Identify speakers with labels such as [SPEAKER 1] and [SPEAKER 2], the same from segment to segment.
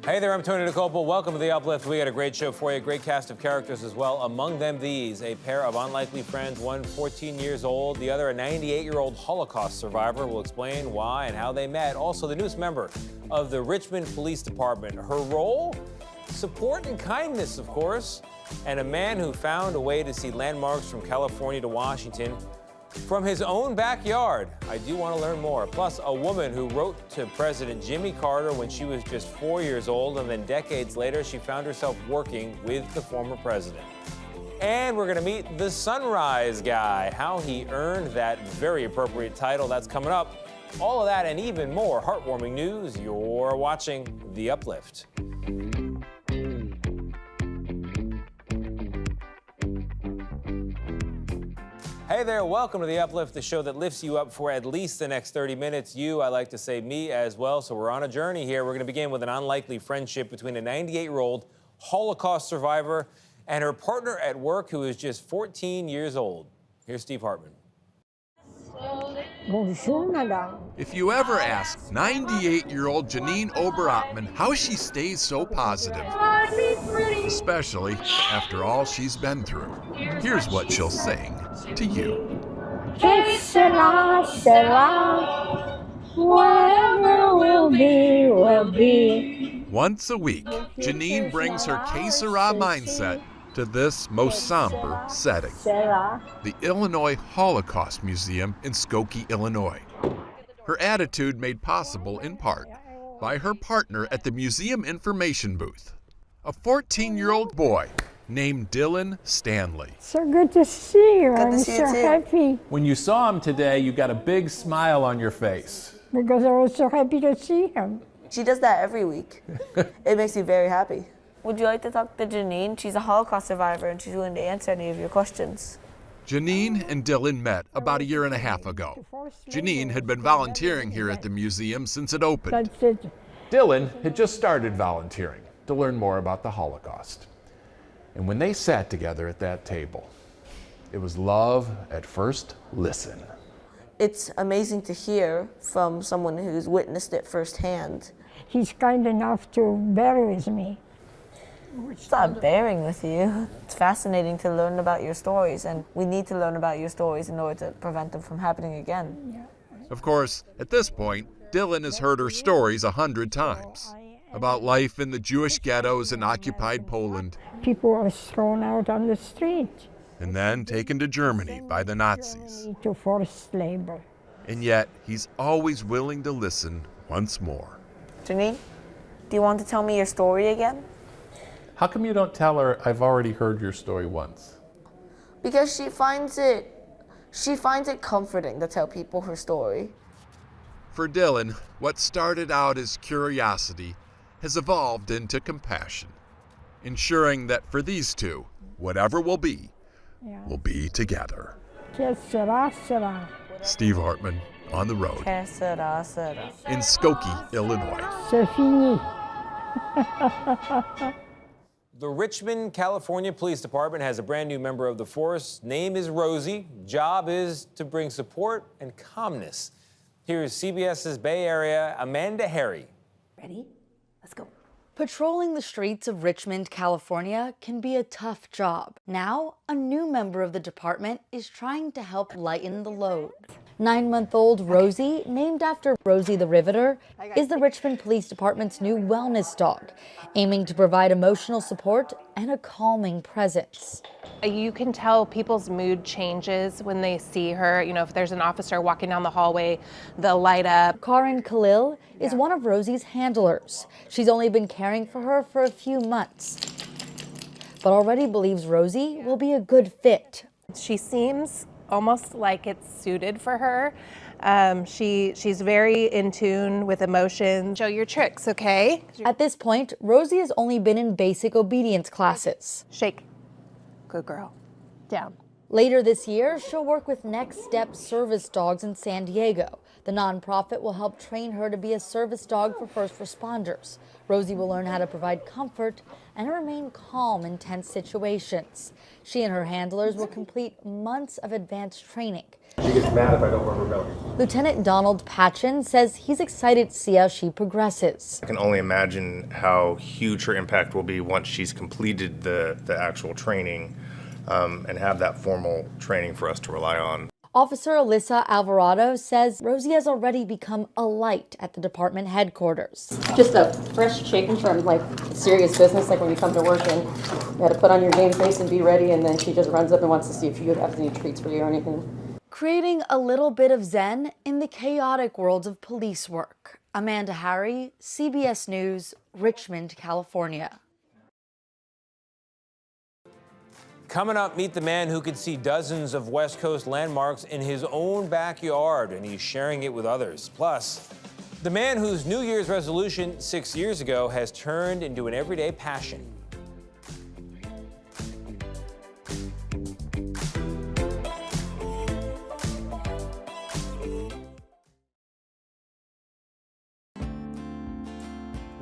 [SPEAKER 1] Hey there, I'm Tony DeCopel. Welcome to The Uplift. We got a great show for you, a great cast of characters as well. Among them, these, a pair of unlikely friends, one 14 years old, the other a 98-year-old Holocaust survivor. We'll explain why and how they met. Also, the newest member of the Richmond Police Department. Her role? Support and kindness, of course. And a man who found a way to see landmarks from California to Washington from his own backyard. I do want to learn more. Plus, a woman who wrote to President Jimmy Carter when she was just 4 years old, and then decades later, she found herself working with the former president. And we're going to meet the Sunrise Guy, how he earned that very appropriate title. That's coming up. All of that and even more heartwarming news. You're watching The Uplift. Hey there, welcome to The Uplift, the show that lifts you up for at least the next 30 minutes. You, I like to say me as well, so we're on a journey here. We're going to begin with an unlikely friendship between a 98-year-old Holocaust survivor and her partner at work who is just 14 years old. Here's Steve Hartman.
[SPEAKER 2] If you ever ask 98-year-old Janine Ober-Ottman how she stays so positive, especially after all she's been through, here's what she'll sing to you. Whatever will be, will be. Once a week, Janine brings her Que Sera mindset to this most somber setting, the Illinois Holocaust Museum in Skokie, Illinois. Her attitude made possible in part by her partner at the museum information booth, a 14-year-old boy named Dylan Stanley.
[SPEAKER 3] So good to see you.
[SPEAKER 4] Good to
[SPEAKER 3] I'm
[SPEAKER 4] see
[SPEAKER 3] so
[SPEAKER 4] you too.
[SPEAKER 3] happy
[SPEAKER 5] When you saw him today, you got a big smile on your face.
[SPEAKER 3] because I was so happy to see him.
[SPEAKER 4] She does that every week. It makes me very happy.
[SPEAKER 6] Would you like to talk to Janine? She's a Holocaust survivor and she's willing to answer any of your questions.
[SPEAKER 2] Janine and Dylan met about a year and a half ago. Janine had been volunteering here at the museum since it opened.
[SPEAKER 3] That's it.
[SPEAKER 5] Dylan had just started volunteering to learn more about the Holocaust. And when they sat together at that table, it was love at first listen.
[SPEAKER 4] It's amazing to hear from someone who's witnessed it firsthand.
[SPEAKER 3] He's kind enough to bear with me.
[SPEAKER 6] It's not bearing with you. It's fascinating to learn about your stories, and we need to learn about your stories in order to prevent them from happening again.
[SPEAKER 2] Of course, at this point, Dylan has heard her stories 100 times about life in the Jewish ghettos in occupied Poland,
[SPEAKER 3] People were thrown out on the street
[SPEAKER 2] and then taken to Germany by the Nazis.
[SPEAKER 3] to forced labor.
[SPEAKER 2] And yet, he's always willing to listen once more.
[SPEAKER 6] Janine, do you want to tell me your story again?
[SPEAKER 5] How come you don't tell her I've already heard your story once?
[SPEAKER 4] Because she finds it comforting to tell people her story.
[SPEAKER 2] For Dylan, what started out as curiosity has evolved into compassion, ensuring that for these two, whatever will be together.
[SPEAKER 3] Que sera, sera.
[SPEAKER 2] Steve Hartman on the road
[SPEAKER 6] Que sera, sera.
[SPEAKER 2] in Skokie, Illinois.
[SPEAKER 3] C'est fini.
[SPEAKER 1] The Richmond, California Police Department has a brand new member of the force. Name is Rosie. Job is to bring support and calmness. Here's CBS's Bay Area, Amanda Harry.
[SPEAKER 7] Ready? Let's go. Patrolling the streets of Richmond, California can be a tough job. Now, a new member of the department is trying to help lighten the load. 9-month-old Rosie, named after Rosie the Riveter, is the Richmond Police Department's new wellness dog, aiming to provide emotional support and a calming presence.
[SPEAKER 8] You can tell people's mood changes when they see her. You know, if there's an officer walking down the hallway, they'll light up.
[SPEAKER 7] Karin Khalil is one of Rosie's handlers. She's only been caring for her for a few months, but already believes Rosie will be a good fit.
[SPEAKER 8] She seems almost like it's suited for her. She's very in tune with emotions. Show your tricks, okay?
[SPEAKER 7] At this point, Rosie has only been in basic obedience classes.
[SPEAKER 8] Shake. Good girl. Down.
[SPEAKER 7] Later this year, she'll work with Next Step service dogs in San Diego. The nonprofit will help train her to be a service dog for first responders. Rosie will learn how to provide comfort and remain calm in tense situations. She and her handlers will complete months of advanced training.
[SPEAKER 9] She gets mad if I don't rub her belly.
[SPEAKER 7] Lieutenant Donald Patchen says he's excited to see how she progresses.
[SPEAKER 10] I can only imagine how huge her impact will be once she's completed the actual training and have that formal training for us to rely on.
[SPEAKER 7] Officer Alyssa Alvarado says Rosie has already become a light at the department headquarters.
[SPEAKER 11] Just a fresh chicken from like serious business, like when you come to work and you got to put on your game face and be ready, and then she just runs up and wants to see if you have any treats for you or anything.
[SPEAKER 7] Creating a little bit of zen in the chaotic world of police work. Amanda Harry, CBS News, Richmond, California.
[SPEAKER 1] Coming up, meet the man who could see dozens of West Coast landmarks in his own backyard, and he's sharing it with others. Plus, the man whose New Year's resolution 6 years ago has turned into an everyday passion.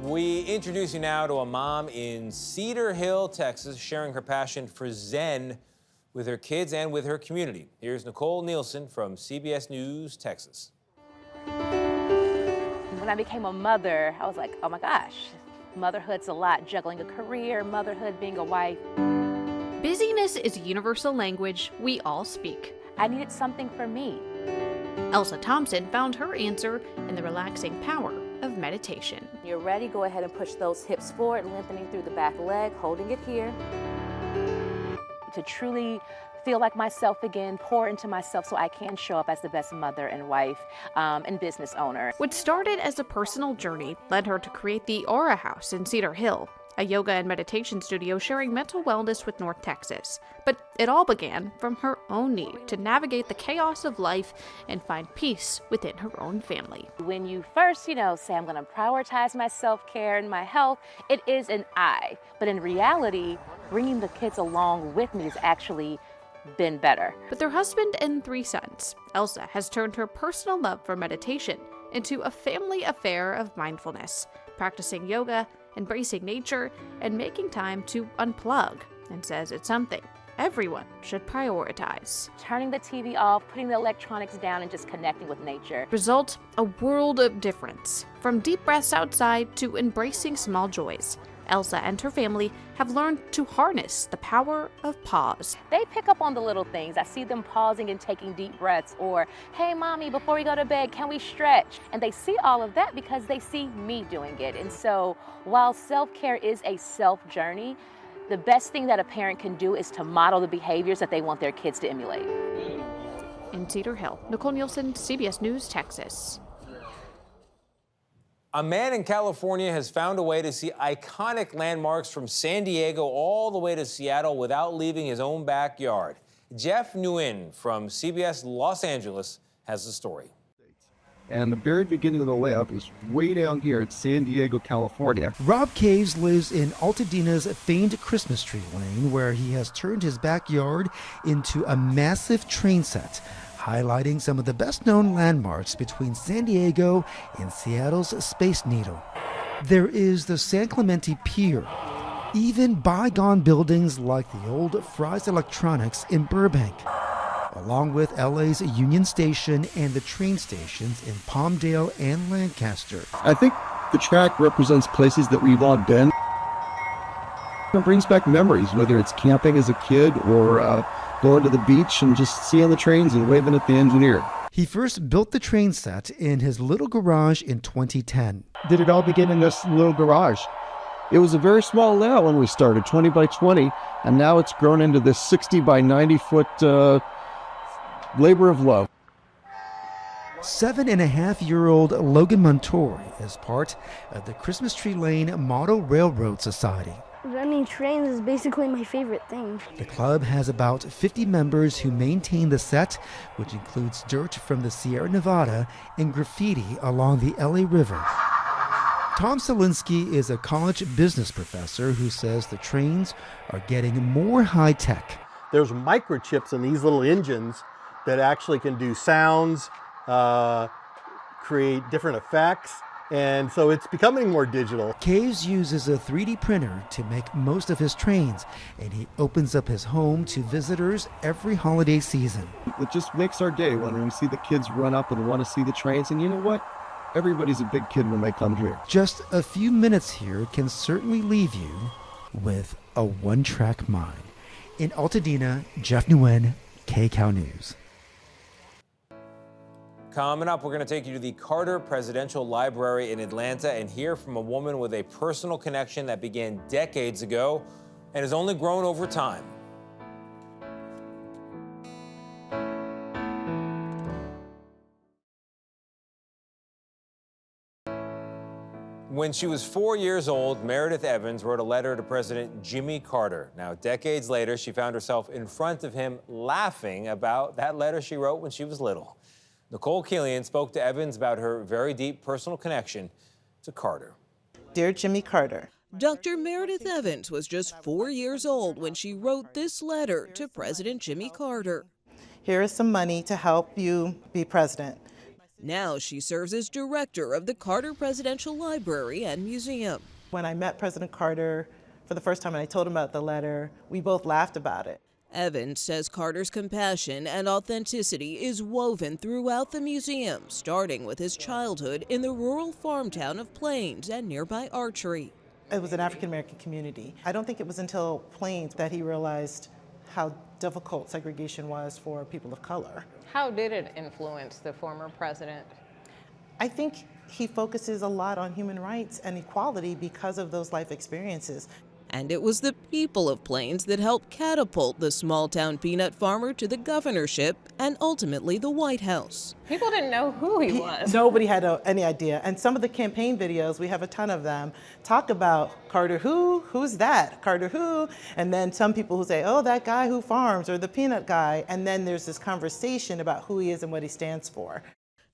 [SPEAKER 1] We introduce you now to a mom in Cedar Hill, Texas, sharing her passion for Zen with her kids and with her community. Here's Nicole Nielsen from CBS News, Texas.
[SPEAKER 12] When I became a mother, I was like, oh my gosh, motherhood's a lot, juggling a career, motherhood, being a wife.
[SPEAKER 13] Busyness is a universal language we all speak.
[SPEAKER 12] I needed something for me.
[SPEAKER 13] Elsa Thompson found her answer in the relaxing power of meditation.
[SPEAKER 12] You're ready, go ahead and push those hips forward, lengthening through the back leg, holding it here. To truly feel like myself again, pour into myself so I can show up as the best mother and wife and business owner.
[SPEAKER 13] What started as a personal journey led her to create the Aura House in Cedar Hill, a yoga and meditation studio sharing mental wellness with North Texas. But it all began from her own need to navigate the chaos of life and find peace within her own family.
[SPEAKER 12] When you first, say I'm gonna prioritize my self-care and my health, it is an I. But in reality, bringing the kids along with me has actually been better.
[SPEAKER 13] With her husband and 3 sons, Elsa has turned her personal love for meditation into a family affair of mindfulness, practicing yoga, embracing nature, and making time to unplug, and says it's something everyone should prioritize.
[SPEAKER 12] Turning the TV off, putting the electronics down, and just connecting with nature.
[SPEAKER 13] Result, a world of difference. From deep breaths outside to embracing small joys, Elsa and her family have learned to harness the power of pause.
[SPEAKER 12] They pick up on the little things. I see them pausing and taking deep breaths, or, hey mommy, before we go to bed, can we stretch? And they see all of that because they see me doing it. And so while self-care is a self-journey, the best thing that a parent can do is to model the behaviors that they want their kids to emulate.
[SPEAKER 13] In Cedar Hill, Nicole Nielsen, CBS News, Texas.
[SPEAKER 1] A man in California has found a way to see iconic landmarks from San Diego all the way to Seattle without leaving his own backyard. Jeff Nguyen from CBS Los Angeles has the story.
[SPEAKER 14] And the very beginning of the layup is way down here in San Diego, California.
[SPEAKER 15] Rob Caves lives in Altadena's famed Christmas tree lane, where he has turned his backyard into a massive train set, highlighting some of the best-known landmarks between San Diego and Seattle's Space Needle. There is the San Clemente Pier, even bygone buildings like the old Fry's Electronics in Burbank, along with LA's Union Station and the train stations in Palmdale and Lancaster.
[SPEAKER 14] I think the track represents places that we've all been. It brings back memories, whether it's camping as a kid or going to the beach and just seeing the trains and waving at the engineer.
[SPEAKER 15] He first built the train set in his little garage in 2010.
[SPEAKER 14] Did it all begin in this little garage? It was a very small layout when we started, 20 by 20, and now it's grown into this 60 by 90 foot labor of love.
[SPEAKER 15] 7.5-year-old Logan Montori is part of the Christmas Tree Lane Model Railroad Society.
[SPEAKER 16] Running trains is basically my favorite thing.
[SPEAKER 15] The club has about 50 members who maintain the set, which includes dirt from the Sierra Nevada and graffiti along the LA River. Tom Selinsky is a college business professor who says the trains are getting more high-tech.
[SPEAKER 17] There's microchips in these little engines that actually can do sounds, create different effects. And so it's becoming more digital.
[SPEAKER 15] Caves uses a 3D printer to make most of his trains, and he opens up his home to visitors every holiday season.
[SPEAKER 14] It just makes our day when we see the kids run up and want to see the trains. And you know what? Everybody's a big kid when they come here.
[SPEAKER 15] Just a few minutes here can certainly leave you with a one-track mind. In Altadena, Jeff Nguyen, KCAL News.
[SPEAKER 1] Coming up, we're going to take you to the Carter Presidential Library in Atlanta and hear from a woman with a personal connection that began decades ago and has only grown over time. When she was 4 years old, Meredith Evans wrote a letter to President Jimmy Carter. Now, decades later, she found herself in front of him laughing about that letter she wrote when she was little. Nicole Killian spoke to Evans about her very deep personal connection to Carter.
[SPEAKER 18] Dear Jimmy Carter.
[SPEAKER 19] Dr. Meredith Evans was just 4 years old when she wrote this letter to President Jimmy Carter.
[SPEAKER 18] Here is some money to help you be president.
[SPEAKER 19] Now she serves as director of the Carter Presidential Library and Museum.
[SPEAKER 18] When I met President Carter for the first time and I told him about the letter, we both laughed about it.
[SPEAKER 19] Evans says Carter's compassion and authenticity is woven throughout the museum, starting with his childhood in the rural farm town of Plains and nearby Archery.
[SPEAKER 18] It was an African-American community. I don't think it was until Plains that he realized how difficult segregation was for people of color.
[SPEAKER 20] How did it influence the former president?
[SPEAKER 18] I think he focuses a lot on human rights and equality because of those life experiences.
[SPEAKER 19] And it was the people of Plains that helped catapult the small-town peanut farmer to the governorship and ultimately the White House.
[SPEAKER 20] People didn't know who he was.
[SPEAKER 18] Nobody had any idea. And some of the campaign videos, we have a ton of them, talk about Carter who? Who's that? Carter who? And then some people who say, oh, that guy who farms, or the peanut guy. And then there's this conversation about who he is and what he stands for.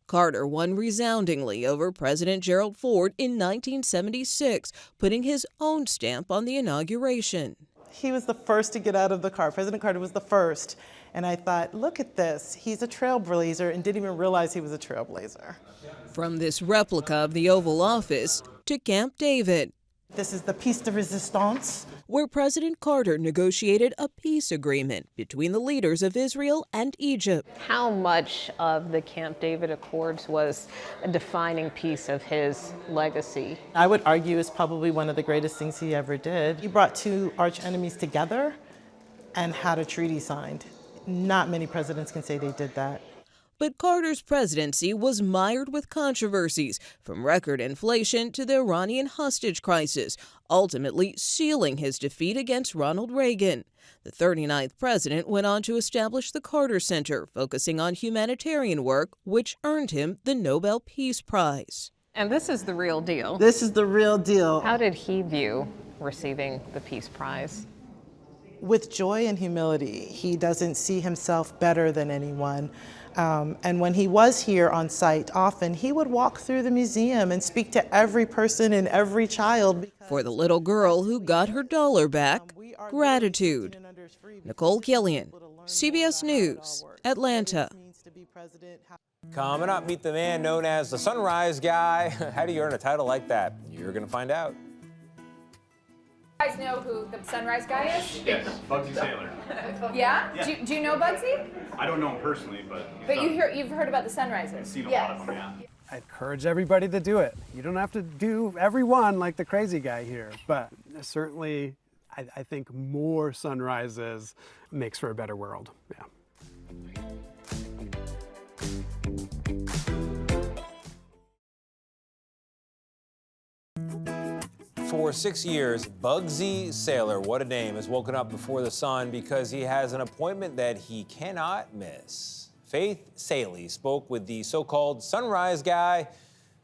[SPEAKER 19] Carter won resoundingly over President Gerald Ford in 1976, putting his own stamp on the inauguration.
[SPEAKER 18] He was the first to get out of the car. President Carter was the first. And I thought, look at this. He's a trailblazer and didn't even realize he was a trailblazer.
[SPEAKER 19] From this replica of the Oval Office to Camp David.
[SPEAKER 18] This is the Piece de Resistance,
[SPEAKER 19] where President Carter negotiated a peace agreement between the leaders of Israel and Egypt.
[SPEAKER 20] How much of the Camp David Accords was a defining piece of his legacy?
[SPEAKER 18] I would argue it's probably one of the greatest things he ever did. He brought two arch enemies together and had a treaty signed. Not many presidents can say they did that.
[SPEAKER 19] But Carter's presidency was mired with controversies, from record inflation to the Iranian hostage crisis, ultimately sealing his defeat against Ronald Reagan. The 39th president went on to establish the Carter Center, focusing on humanitarian work, which earned him the Nobel Peace Prize.
[SPEAKER 20] And this is the real deal.
[SPEAKER 18] This is the real deal.
[SPEAKER 20] How did he view receiving the Peace Prize?
[SPEAKER 18] With joy and humility. He doesn't see himself better than anyone. And when he was here on site, often he would walk through the museum and speak to every person and every child.
[SPEAKER 19] For the little girl who got her dollar back, gratitude. Nicole Killian, CBS News, Atlanta.
[SPEAKER 1] Coming up, meet the man known as the Sunrise Guy. How do you earn a title like that? You're going to find out.
[SPEAKER 21] You guys know who the Sunrise Guy is?
[SPEAKER 9] Yes, Bugsy Sailor.
[SPEAKER 21] Yeah? Do you know Bugsy?
[SPEAKER 9] I don't know him personally, but
[SPEAKER 21] You've heard about the Sunrisers?
[SPEAKER 9] I've seen a lot of them, yeah.
[SPEAKER 22] I encourage everybody to do it. You don't have to do every one like the crazy guy here, but certainly I think more sunrises makes for a better world. Yeah.
[SPEAKER 1] For 6 years, Bugsy Sailor, what a name, has woken up before the sun because he has an appointment that he cannot miss. Faith Saley spoke with the so-called Sunrise Guy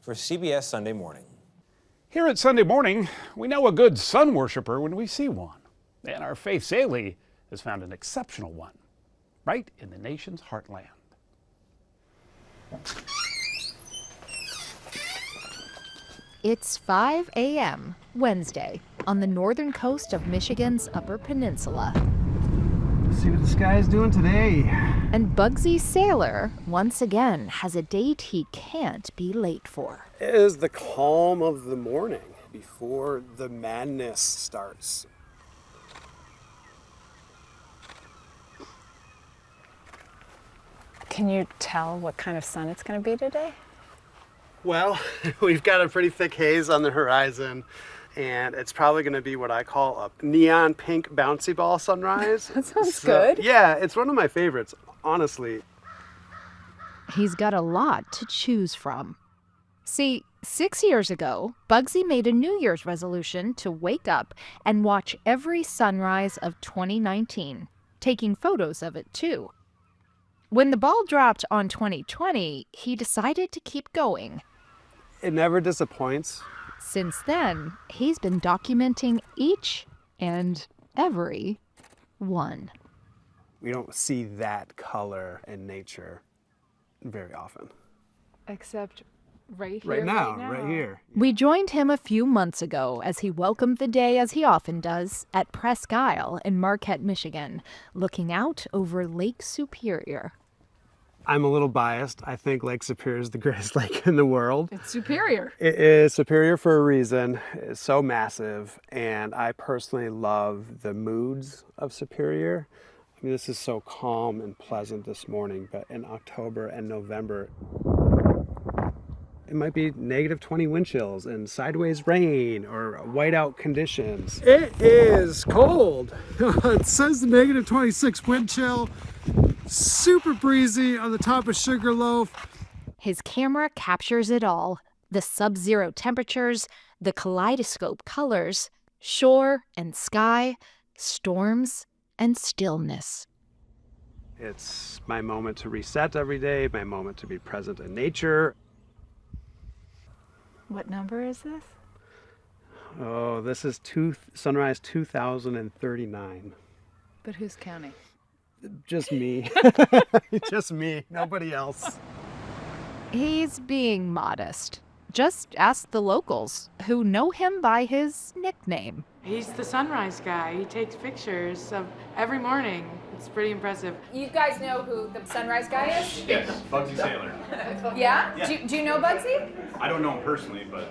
[SPEAKER 1] for CBS Sunday Morning.
[SPEAKER 23] Here at Sunday Morning, we know a good sun worshiper when we see one. And our Faith Saley has found an exceptional one, right in the nation's heartland.
[SPEAKER 24] It's 5 a.m. Wednesday on the northern coast of Michigan's Upper Peninsula.
[SPEAKER 22] Let's see what the sky is doing today.
[SPEAKER 24] And Bugsy Sailor, once again, has a date he can't be late for.
[SPEAKER 22] It is the calm of the morning before the madness starts.
[SPEAKER 2] Can you tell what kind of sun it's going to be today?
[SPEAKER 22] Well, we've got a pretty thick haze on the horizon, and it's probably going to be what I call a neon pink bouncy ball sunrise.
[SPEAKER 2] That sounds good.
[SPEAKER 22] Yeah, it's one of my favorites, honestly.
[SPEAKER 24] He's got a lot to choose from. See, 6 years ago, Bugsy made a New Year's resolution to wake up and watch every sunrise of 2019, taking photos of it too. When the ball dropped on 2020, he decided to keep going.
[SPEAKER 22] It never disappoints.
[SPEAKER 24] Since then, he's been documenting each and every one.
[SPEAKER 22] We don't see that color in nature very often.
[SPEAKER 2] Except right here.
[SPEAKER 22] Right now, right here.
[SPEAKER 24] We joined him a few months ago as he welcomed the day, as he often does, at Presque Isle in Marquette, Michigan, looking out over Lake Superior.
[SPEAKER 22] I'm a little biased. I think Lake Superior is the greatest lake in the world.
[SPEAKER 2] It's superior.
[SPEAKER 22] It is superior for a reason. It's so massive, and I personally love the moods of Superior. I mean, this is so calm and pleasant this morning, but in October and November, it might be -20 wind chills and sideways rain or whiteout conditions. It is cold. It says the -26 wind chill. Super breezy on the top of Sugarloaf.
[SPEAKER 24] His camera captures it all: the sub-zero temperatures, the kaleidoscope colors, shore and sky, storms and stillness.
[SPEAKER 22] It's my moment to reset every day, my moment to be present in nature.
[SPEAKER 2] What number is this?
[SPEAKER 22] Oh, this is sunrise 2039.
[SPEAKER 2] But who's counting?
[SPEAKER 22] Just me. Just me, nobody else.
[SPEAKER 24] He's being modest. Just ask the locals, who know him by his nickname.
[SPEAKER 4] He's the sunrise guy. He takes pictures of every morning. It's pretty impressive.
[SPEAKER 21] You guys know who the sunrise guy is?
[SPEAKER 9] Yes, Bugsy Sailor.
[SPEAKER 21] Yeah?
[SPEAKER 9] Yeah.
[SPEAKER 21] Do you know Bugsy?
[SPEAKER 9] I don't know him personally, but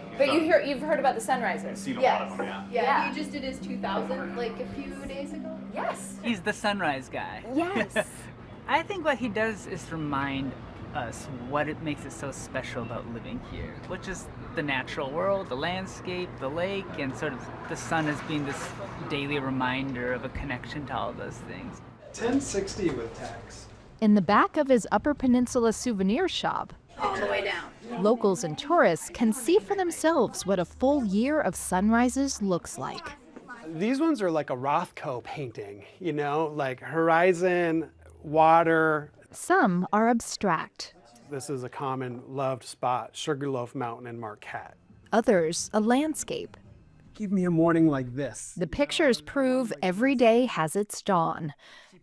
[SPEAKER 21] You've heard about the sunrisers?
[SPEAKER 9] seen a lot of them, yeah.
[SPEAKER 21] Yeah.
[SPEAKER 5] He just did his 2000 like a few days ago.
[SPEAKER 21] Yes.
[SPEAKER 6] He's the sunrise guy.
[SPEAKER 21] Yes.
[SPEAKER 6] I think what he does is remind us what it makes it so special about living here, which is the natural world, the landscape, the lake, and sort of the sun as being this daily reminder of a connection to all those things.
[SPEAKER 22] 1060 with tax.
[SPEAKER 24] In the back of his Upper Peninsula souvenir shop,
[SPEAKER 5] All the way down.
[SPEAKER 24] locals and tourists can see for themselves what a full year of sunrises looks like.
[SPEAKER 22] These ones are like a Rothko painting, you know, like horizon, water.
[SPEAKER 24] Some are abstract.
[SPEAKER 22] This is a common loved spot, Sugarloaf Mountain in Marquette.
[SPEAKER 24] Others, a landscape.
[SPEAKER 22] Give me a morning like this.
[SPEAKER 24] The pictures prove every day has its dawn,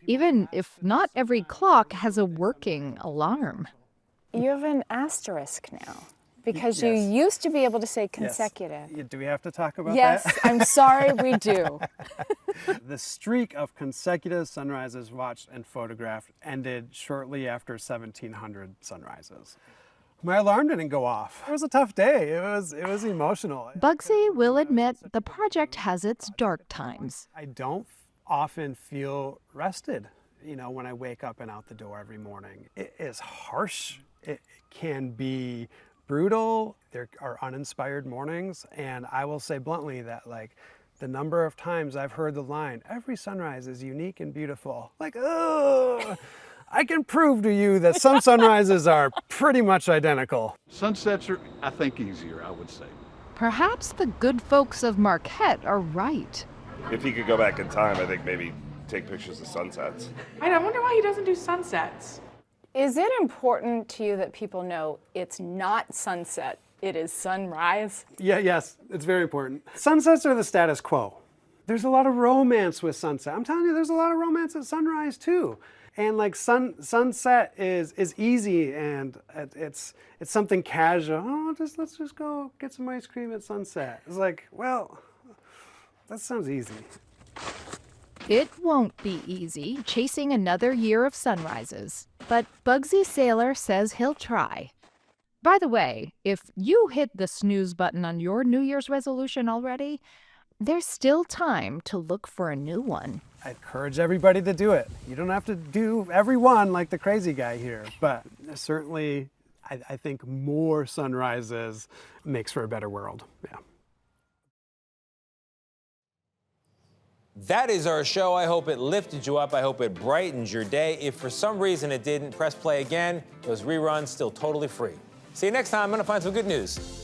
[SPEAKER 24] even if not every clock has a working alarm.
[SPEAKER 2] You have an asterisk now because
[SPEAKER 22] Yes.
[SPEAKER 2] you used to be able to say consecutive.
[SPEAKER 22] Yes. Do we have to talk about
[SPEAKER 2] Yes,
[SPEAKER 22] that?
[SPEAKER 2] I'm sorry, we do.
[SPEAKER 22] The streak of consecutive sunrises watched and photographed ended shortly after 1700 sunrises. My alarm didn't go off. It was a tough day. It was emotional.
[SPEAKER 24] Bugsy will admit the project has its dark times.
[SPEAKER 22] I don't often feel rested, you know, when I wake up and out the door every morning. It is harsh. It can be brutal. There are uninspired mornings, and I will say bluntly that, like, the number of times I've heard the line, every sunrise is unique and beautiful. Like, oh, I can prove to you that some sunrises are pretty much identical.
[SPEAKER 25] Sunsets are, I think, easier, I would say.
[SPEAKER 24] Perhaps the good folks of Marquette are right.
[SPEAKER 10] If he could go back in time, I think maybe take pictures of sunsets.
[SPEAKER 4] I wonder why he doesn't do sunsets.
[SPEAKER 2] Is it important to you that people know it's not sunset, it is sunrise?
[SPEAKER 22] Yes, it's very important. Sunsets are the status quo. There's a lot of romance with sunset. I'm telling you, there's a lot of romance at sunrise too. And like sunset is easy, and it's something casual. Oh, let's just go get some ice cream at sunset. It's like, well, that sounds easy.
[SPEAKER 24] It won't be easy chasing another year of sunrises, but Bugsy Sailor says he'll try. By the way, if you hit the snooze button on your New Year's resolution already, there's still time to look for a new one.
[SPEAKER 22] I encourage everybody to do it. You don't have to do every one like the crazy guy here, but certainly I think more sunrises makes for a better world. Yeah.
[SPEAKER 1] That is our show. I hope it lifted you up. I hope it brightened your day. If for some reason it didn't, press play again. Those reruns still totally free. See you next time. I'm going to find some good news.